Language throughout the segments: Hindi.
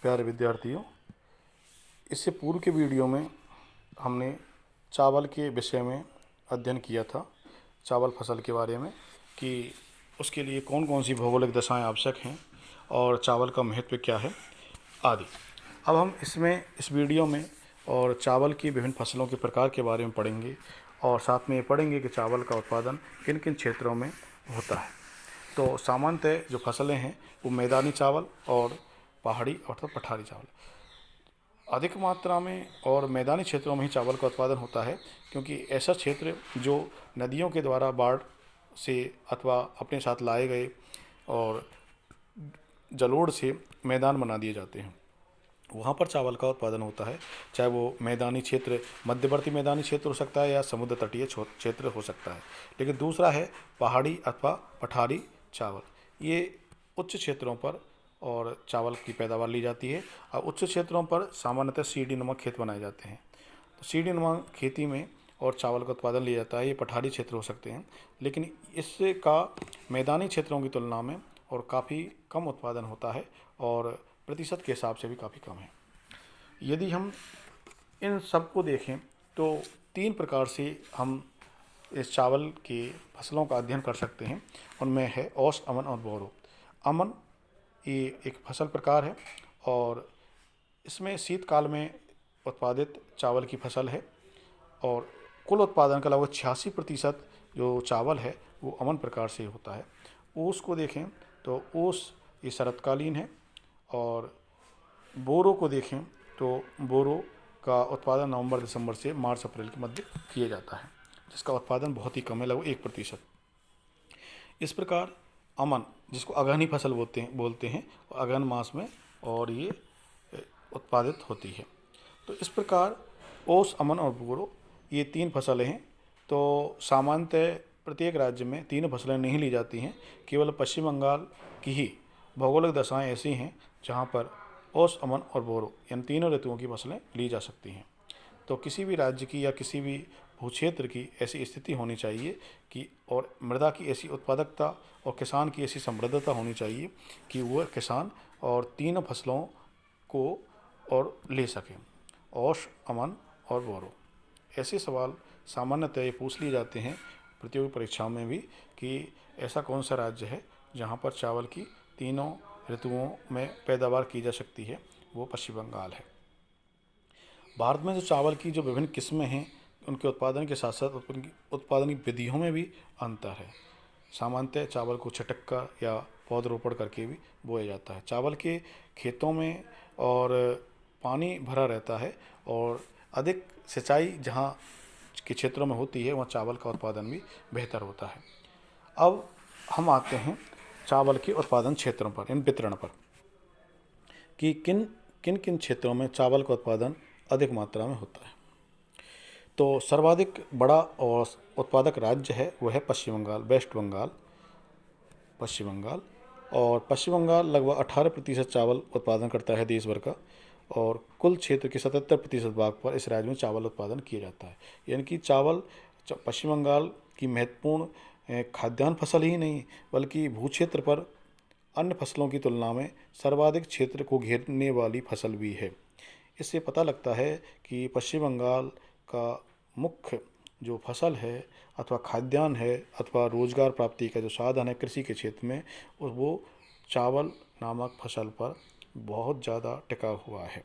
प्यारे विद्यार्थियों, इससे पूर्व के वीडियो में हमने चावल के विषय में अध्ययन किया था, चावल फसल के बारे में कि उसके लिए कौन कौन सी भौगोलिक दशाएं आवश्यक हैं और चावल का महत्व क्या है आदि। अब हम इस वीडियो में और चावल की विभिन्न फसलों के प्रकार के बारे में पढ़ेंगे और साथ में ये पढ़ेंगे कि चावल का उत्पादन किन किन क्षेत्रों में होता है। तो सामान्यतः जो फसलें हैं वो मैदानी चावल और पहाड़ी अर्थात पठारी चावल अधिक मात्रा में और मैदानी क्षेत्रों में ही चावल का उत्पादन होता है, क्योंकि ऐसा क्षेत्र जो नदियों के द्वारा बाढ़ से अथवा अपने साथ लाए गए और जलोढ़ से मैदान बना दिए जाते हैं, वहाँ पर चावल का उत्पादन होता है। चाहे वो मैदानी क्षेत्र, मध्यवर्ती मैदानी क्षेत्र हो सकता है या समुद्र तटीय क्षेत्र हो सकता है। लेकिन दूसरा है पहाड़ी अथवा पठारी चावल। ये उच्च क्षेत्रों पर और चावल की पैदावार ली जाती है। और उच्च क्षेत्रों पर सामान्यतः सीढ़ी नुमा खेत बनाए जाते हैं, तो सीढ़ी नुमा खेती में और चावल का उत्पादन लिया जाता है। ये पठारी क्षेत्र हो सकते हैं, लेकिन इससे का मैदानी क्षेत्रों की तुलना में और काफ़ी कम उत्पादन होता है और प्रतिशत के हिसाब से भी काफ़ी कम है। यदि हम इन सब को देखें तो तीन प्रकार से हम इस चावल के फसलों का अध्ययन कर सकते हैं। उनमें है औस, अमन और बोरो। अमन ये एक फसल प्रकार है और इसमें शीतकाल में उत्पादित चावल की फसल है और कुल उत्पादन का लगभग 86% जो चावल है वो अमन प्रकार से होता है। ओस को देखें तो ओस ये शरतकालीन है और बोरो को देखें तो बोरो का उत्पादन नवंबर दिसंबर से मार्च अप्रैल के मध्य किया जाता है, जिसका उत्पादन बहुत ही कम है, लगभग 1%। इस प्रकार अमन, जिसको अगहनी फसल बोलते हैं अगहन मास में और ये उत्पादित होती है। तो इस प्रकार ओस, अमन और बोरो ये तीन फसलें हैं। तो सामान्यतः प्रत्येक राज्य में तीनों फसलें नहीं ली जाती हैं, केवल पश्चिम बंगाल की ही भौगोलिक दशाएं ऐसी हैं जहां पर ओस, अमन और बोरो इन तीनों ऋतुओं की फसलें ली जा सकती हैं। तो किसी भी राज्य की या किसी भी भूक्षेत्र की ऐसी स्थिति होनी चाहिए कि और मृदा की ऐसी उत्पादकता और किसान की ऐसी समृद्धता होनी चाहिए कि वह किसान और तीनों फसलों को और ले सकें, औश, अमन और बोरो। ऐसे सवाल सामान्यतः ये पूछ लिए जाते हैं प्रतियोगी परीक्षाओं में भी कि ऐसा कौन सा राज्य है जहाँ पर चावल की तीनों ऋतुओं में पैदावार की जा सकती है। वो पश्चिम बंगाल है। भारत में जो चावल की जो विभिन्न किस्में हैं उनके उत्पादन के साथ साथ उत्पादन की विधियों में भी अंतर है। सामान्यतः चावल को छटक कर या पौधरोपण करके भी बोया जाता है। चावल के खेतों में और पानी भरा रहता है और अधिक सिंचाई जहाँ के क्षेत्रों में होती है वहाँ चावल का उत्पादन भी बेहतर होता है। अब हम आते हैं चावल के उत्पादन क्षेत्रों पर, इन वितरण पर, कि किन किन किन क्षेत्रों में चावल का उत्पादन अधिक मात्रा में होता है। तो सर्वाधिक बड़ा और उत्पादक राज्य है वह है पश्चिम बंगाल, वेस्ट बंगाल, पश्चिम बंगाल। और पश्चिम बंगाल लगभग 18% चावल उत्पादन करता है देश भर का और कुल क्षेत्र के 77% भाग पर इस राज्य में चावल उत्पादन किया जाता है। यानी कि चावल पश्चिम बंगाल की महत्वपूर्ण खाद्यान्न फसल ही नहीं बल्कि भूक्षेत्र पर अन्य फसलों की तुलना में सर्वाधिक क्षेत्र को घेरने वाली फसल भी है। इससे पता लगता है कि पश्चिम बंगाल का मुख्य जो फसल है अथवा खाद्यान्न है अथवा रोजगार प्राप्ति का जो साधन है कृषि के क्षेत्र में, वो चावल नामक फसल पर बहुत ज़्यादा टिका हुआ है।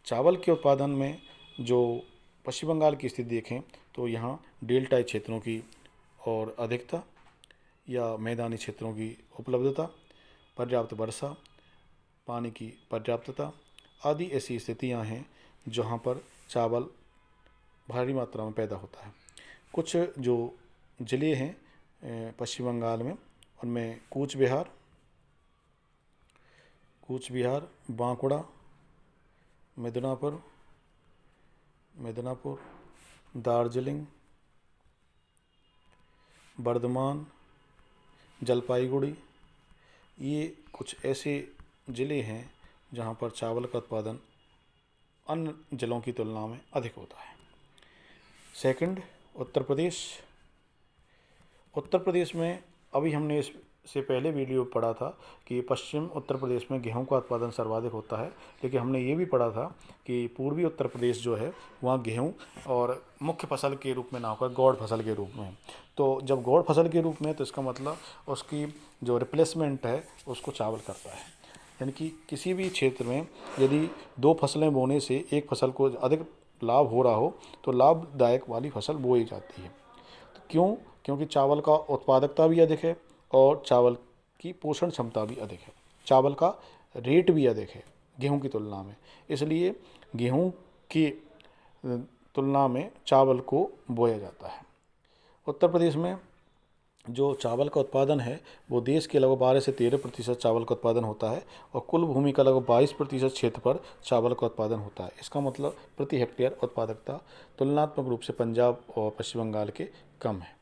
चावल के उत्पादन में जो पश्चिम बंगाल की स्थिति देखें तो यहाँ डेल्टाई क्षेत्रों की और अधिकता या मैदानी क्षेत्रों की उपलब्धता, पर्याप्त वर्षा, पानी की पर्याप्तता आदि ऐसी स्थितियाँ हैं जहाँ पर चावल भारी मात्रा में पैदा होता है। कुछ जो ज़िले हैं पश्चिम बंगाल में, उनमें कूच बिहार, बांकुड़ा, मिदनापुर, दार्जिलिंग, बर्धमान, जलपाईगुड़ी, ये कुछ ऐसे ज़िले हैं जहाँ पर चावल का उत्पादन अन्य जिलों की तुलना में अधिक होता है। सेकंड, उत्तर प्रदेश। उत्तर प्रदेश में अभी हमने इस से पहले वीडियो पढ़ा था कि पश्चिम उत्तर प्रदेश में गेहूं का उत्पादन सर्वाधिक होता है, लेकिन हमने ये भी पढ़ा था कि पूर्वी उत्तर प्रदेश जो है वहाँ गेहूं और मुख्य फसल के रूप में ना होकर गौड़ फसल के रूप में। तो जब गौड़ फसल के रूप में, तो इसका मतलब उसकी जो रिप्लेसमेंट है उसको चावल करता है। यानी कि किसी भी क्षेत्र में यदि 2 फसलें बोने से एक फसल को अधिक लाभ हो रहा हो तो लाभदायक वाली फसल बोई जाती है। तो क्यों? क्योंकि चावल का उत्पादकता भी अधिक है और चावल की पोषण क्षमता भी अधिक है, चावल का रेट भी अधिक है गेहूं की तुलना में, इसलिए गेहूं की तुलना में चावल को बोया जाता है। उत्तर प्रदेश में जो चावल का उत्पादन है वो देश के लगभग 12 से 13% चावल का उत्पादन होता है और कुल भूमि का लगभग 22% क्षेत्र पर चावल का उत्पादन होता है। इसका मतलब प्रति हेक्टेयर उत्पादकता तुलनात्मक रूप से पंजाब और पश्चिम बंगाल के कम है।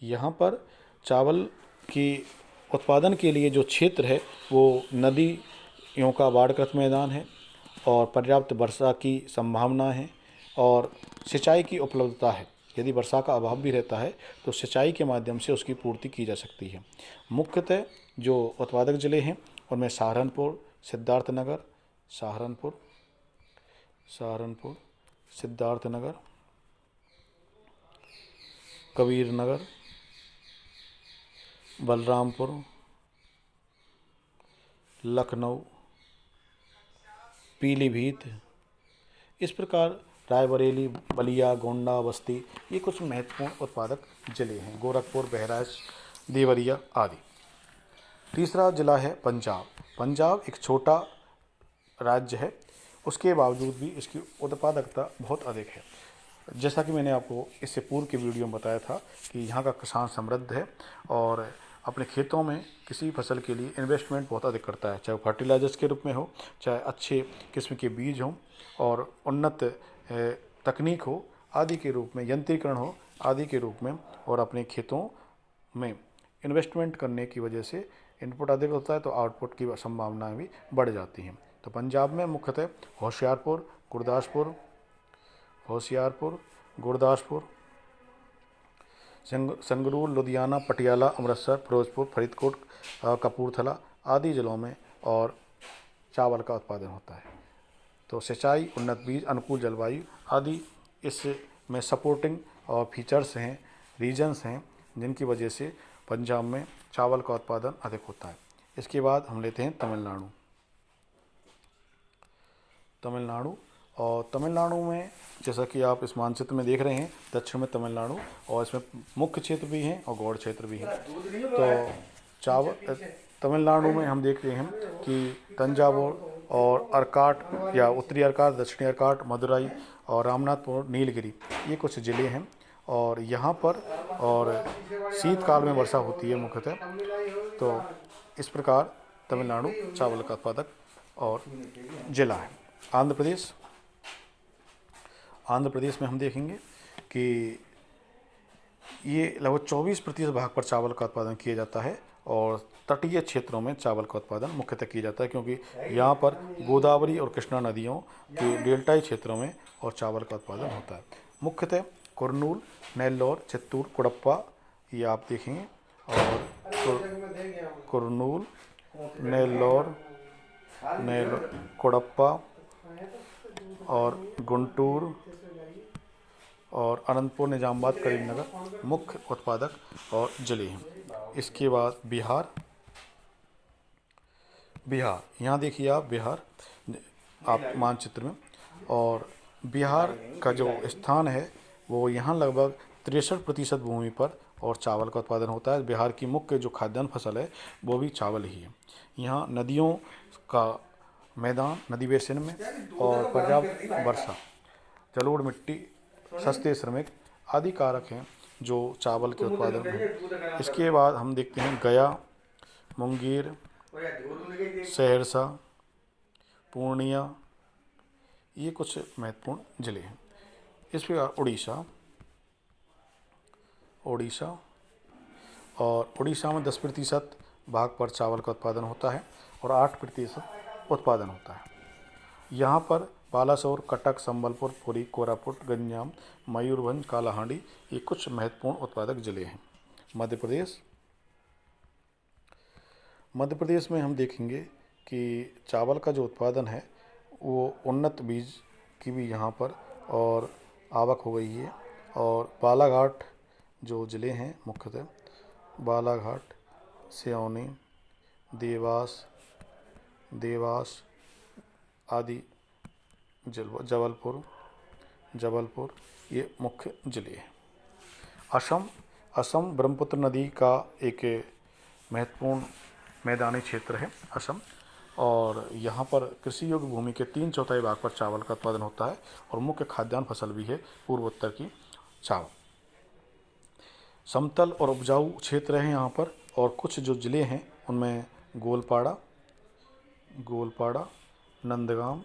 यहाँ पर चावल की उत्पादन के लिए जो क्षेत्र है वो नदियों का बाढ़ग्रस्त मैदान है और पर्याप्त वर्षा की संभावना है और सिंचाई की उपलब्धता है। यदि वर्षा का अभाव भी रहता है तो सिंचाई के माध्यम से उसकी पूर्ति की जा सकती है। मुख्यतः जो उत्पादक ज़िले हैं उनमें सहारनपुर, सिद्धार्थनगर, कबीरनगर, बलरामपुर, लखनऊ, पीलीभीत, इस प्रकार रायबरेली, बलिया, गोंडा, बस्ती, ये कुछ महत्वपूर्ण उत्पादक जिले हैं, गोरखपुर, बहराइच, देवरिया आदि। तीसरा जिला है पंजाब। पंजाब एक छोटा राज्य है, उसके बावजूद भी इसकी उत्पादकता बहुत अधिक है। जैसा कि मैंने आपको इससे पूर्व के वीडियो में बताया था कि यहाँ का किसान समृद्ध है और अपने खेतों में किसी फसल के लिए इन्वेस्टमेंट बहुत अधिक करता है, चाहे वो फर्टिलाइजर्स के रूप में हो, चाहे अच्छे किस्म के बीज हों और उन्नत तकनीक हो आदि के रूप में, यंत्रीकरण हो आदि के रूप में, और अपने खेतों में इन्वेस्टमेंट करने की वजह से इनपुट अधिक होता है तो आउटपुट की संभावनाएं भी बढ़ जाती हैं। तो पंजाब में मुख्यतः होशियारपुर, गुरदासपुर, संगरूर, लुधियाना, पटियाला, अमृतसर, फिरोजपुर, फरीदकोट, कपूरथला आदि जिलों में और चावल का उत्पादन होता है। तो सिंचाई, उन्नत बीज, अनुकूल जलवायु आदि इसमें सपोर्टिंग और फीचर्स हैं, रीजन्स हैं, जिनकी वजह से पंजाब में चावल का उत्पादन अधिक होता है। इसके बाद हम लेते हैं और तमिलनाडु में जैसा कि आप इस मानचित्र में देख रहे हैं, दक्षिण में तमिलनाडु और इसमें मुख्य क्षेत्र भी हैं और गौड़ क्षेत्र भी हैं। तो तमिलनाडु में हम देख रहे हैं कि तंजावुर और अर्काट या उत्तरी अर्काट, दक्षिणी अर्काट, मदुरई और रामनाथपुर, नीलगिरी, ये कुछ ज़िले हैं और यहाँ पर और शीतकाल में वर्षा होती है मुख्यतः। तो इस प्रकार तमिलनाडु चावल का उत्पादक और जिला है। आंध्र प्रदेश में हम देखेंगे कि ये लगभग 24% भाग पर चावल का उत्पादन किया जाता है और तटीय क्षेत्रों में चावल का उत्पादन मुख्यतः किया जाता है क्योंकि यहाँ पर गोदावरी और कृष्णा नदियों के डेल्टाई क्षेत्रों में और चावल का उत्पादन होता है। मुख्यतः कुरनूल, नेल्लौर, चित्तूर, कुडप्पा, ये आप देखेंगे, और कुरनूल, नेल्लौर, कुडप्पा और गुंटूर और अनंतपुर, निजामाबाद, करीमनगर मुख्य उत्पादक और जिले हैं। इसके बाद बिहार, यहाँ देखिए आप बिहार आप मानचित्र में, और बिहार का जो स्थान है वो यहाँ लगभग 63% भूमि पर और चावल का उत्पादन होता है। बिहार की मुख्य जो खाद्यान्न फसल है वो भी चावल ही है। यहाँ नदियों का मैदान, नदी बेसिन में, और पर्याप्त वर्षा, जलोढ़ मिट्टी, सस्ते श्रमिक आदि कारक हैं जो चावल के उत्पादन में। इसके बाद हम देखते हैं गया, मुंगेर, सहरसा, पूर्णिया, ये कुछ महत्वपूर्ण जिले हैं। इस प्रकार उड़ीसा में 10% भाग पर चावल का उत्पादन होता है और 8% उत्पादन होता है। यहाँ पर बालासोर, कटक, संबलपुर, पुरी, कोरापुट, गंजाम, मयूरभंज, कालाहांडी, ये कुछ महत्वपूर्ण उत्पादक जिले हैं। मध्य प्रदेश, मध्य प्रदेश में हम देखेंगे कि चावल का जो उत्पादन है वो उन्नत बीज की भी यहाँ पर और आवक हो गई है। और बालाघाट जो ज़िले हैं मुख्यतः बालाघाट, सिवनी, देवास देवास आदि जबलपुर ये मुख्य ज़िले हैं। असम ब्रह्मपुत्र नदी का एक महत्वपूर्ण मैदानी क्षेत्र है असम, और यहाँ पर कृषि योग्य भूमि के 3/4 भाग पर चावल का उत्पादन होता है और मुख्य खाद्यान्न फसल भी है पूर्वोत्तर की चावल। समतल और उपजाऊ क्षेत्र है यहाँ पर, और कुछ जो ज़िले हैं उनमें गोलपाड़ा, नंदगांव,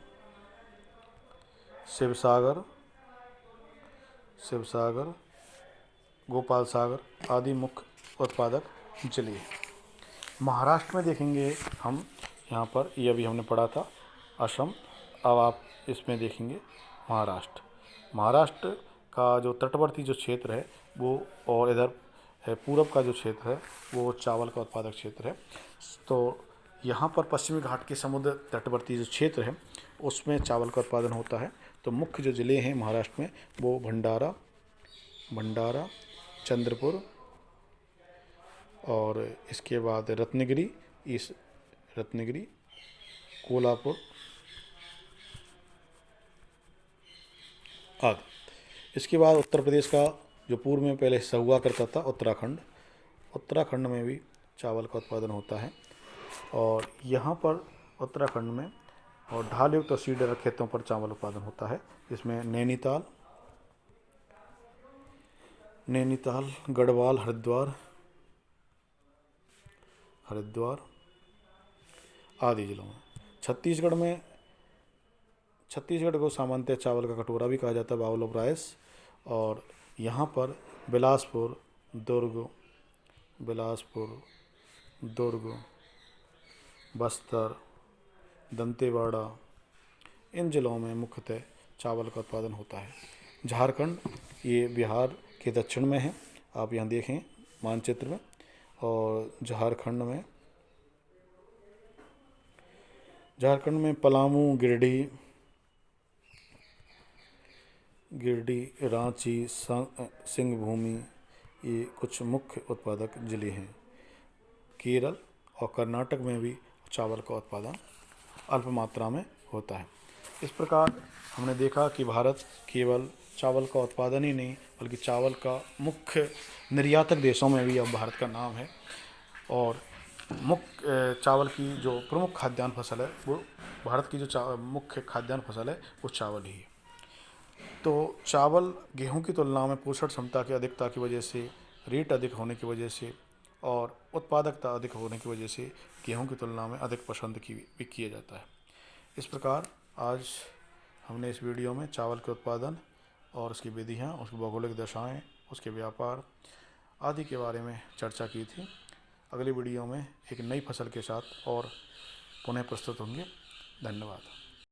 शिवसागर, गोपाल सागर आदि मुख्य उत्पादक ज़िले हैं। महाराष्ट्र में देखेंगे हम, यहाँ पर ये अभी हमने पढ़ा था असम, अब आप इसमें देखेंगे महाराष्ट्र का जो तटवर्ती जो क्षेत्र है वो, और इधर पूरब का जो क्षेत्र है वो चावल का उत्पादक क्षेत्र है। तो यहाँ पर पश्चिमी घाट के समुद्र तटवर्ती जो क्षेत्र है उसमें चावल का उत्पादन होता है। तो मुख्य जो ज़िले हैं महाराष्ट्र में वो भंडारा, चंद्रपुर, और इसके बाद रत्नागिरी, कोल्हापुर आदि। इसके बाद उत्तर प्रदेश का जो पूर्व में पहले हिस्सा हुआ करता था उत्तराखंड में भी चावल का उत्पादन होता है। और यहाँ पर उत्तराखंड में और ढाल युक्त और सीडर खेतों पर चावल उत्पादन होता है। इसमें नैनीताल, गढ़वाल, हरिद्वार आदि जिलों में। छत्तीसगढ़ को सामान्यतः चावल का कटोरा भी कहा जाता है, बाउल ऑफ राइस। और यहाँ पर बिलासपुर, दुर्ग, बस्तर, दंतेवाड़ा इन जिलों में मुख्यतः चावल का उत्पादन होता है। झारखंड ये बिहार के दक्षिण में है, आप यहाँ देखें मानचित्र में। और झारखंड में पलामू, गिरिडीह, रांची, सिंहभूमि ये कुछ मुख्य उत्पादक जिले हैं। केरल और कर्नाटक में भी चावल का उत्पादन अल्प मात्रा में होता है। इस प्रकार हमने देखा कि भारत केवल चावल का उत्पादन ही नहीं बल्कि चावल का मुख्य निर्यातक देशों में भी अब भारत का नाम है। और चावल की जो प्रमुख खाद्यान्न फसल है वो भारत की जो मुख्य खाद्यान्न फसल है वो चावल ही है। तो चावल गेहूं की तुलना में पोषण क्षमता की अधिकता की वजह से, रेट अधिक होने की वजह से और उत्पादकता अधिक होने की वजह से गेहूं की तुलना में अधिक पसंद किया जाता है। इस प्रकार आज हमने इस वीडियो में चावल के उत्पादन और उसकी विधियाँ, उसकी भौगोलिक दशाएँ, उसके व्यापार आदि के बारे में चर्चा की थी। अगली वीडियो में एक नई फसल के साथ और पुनः प्रस्तुत होंगे। धन्यवाद।